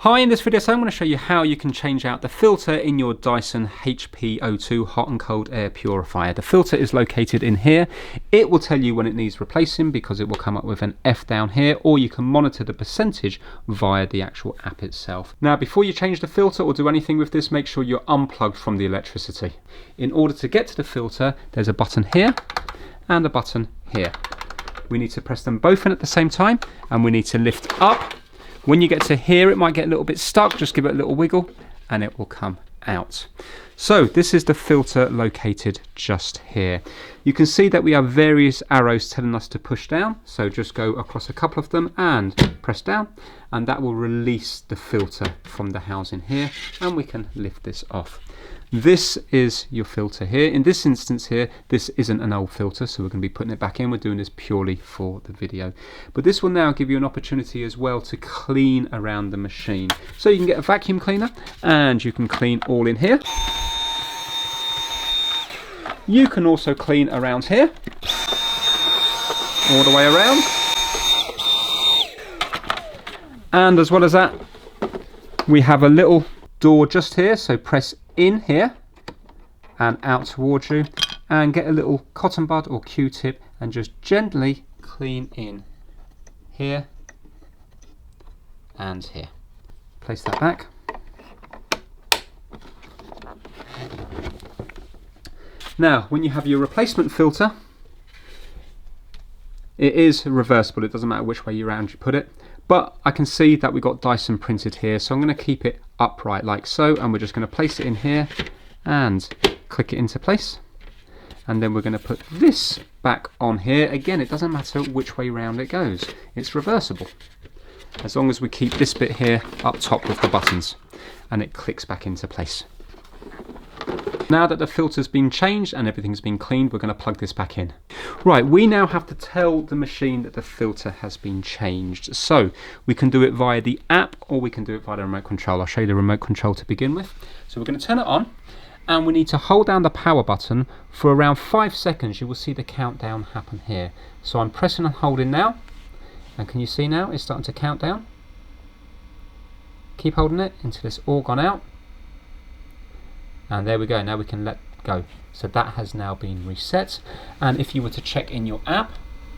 Hi, in this video I'm going to show you how you can change out the filter in your Dyson HP02 hot and cold air purifier. The filter is located in here. It will tell you when it needs replacing because it will come up with an F down here, or you can monitor the percentage via the actual app itself. Now, before you change the filter or do anything with this, make sure you're unplugged from the electricity. In order to get to the filter, there's a button here and a button here. We need to press them both in at the same time, and we need to lift up. When you get to here, it might get a little bit stuck. Just give it a little wiggle and it will come out. So this is the filter located just here. You can see that we have various arrows telling us to push down. So just go across a couple of them and press down, and that will release the filter from the housing here, and we can lift this off. This is your filter here. In this instance here, this isn't an old filter, so we're going to be putting it back in. We're doing this purely for the video. But this will now give you an opportunity as well to clean around the machine. So you can get a vacuum cleaner and you can clean all in here. You can also clean around here, all the way around. And as well as that, we have a little door just here, so press in here and out towards you, and get a little cotton bud or Q-tip and just gently clean in here and here. Place that back. Now, when you have your replacement filter, it is reversible. It doesn't matter which way around you put it. But I can see that we've got Dyson printed here, so I'm going to keep it upright like so, and we're just going to place it in here and click it into place. And then we're going to put this back on here. Again, it doesn't matter which way round it goes. It's reversible. As long as we keep this bit here up top with the buttons, and it clicks back into place. Now that the filter's been changed and everything's been cleaned, we're going to plug this back in. Right, we now have to tell the machine that the filter has been changed. So we can do it via the app, or we can do it via the remote control. I'll show you the remote control to begin with. So we're going to turn it on, and we need to hold down the power button for around 5 seconds. You will see the countdown happen here. So I'm pressing and holding now, and can you see now it's starting to count down? Keep holding it until it's all gone out. And there we go, now we can let go. So that has now been reset. And if you were to check in your app,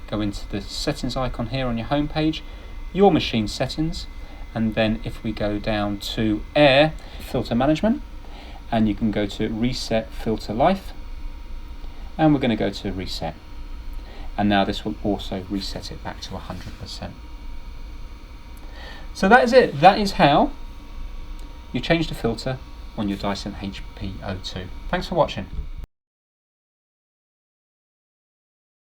go into the settings icon here on your home page, your machine settings, and then if we go down to air filter management, and you can go to reset filter life, and we're going to go to reset. And now this will also reset it back to 100%. So that is it. That is how you change the filter on your Dyson HP02. Thanks for watching.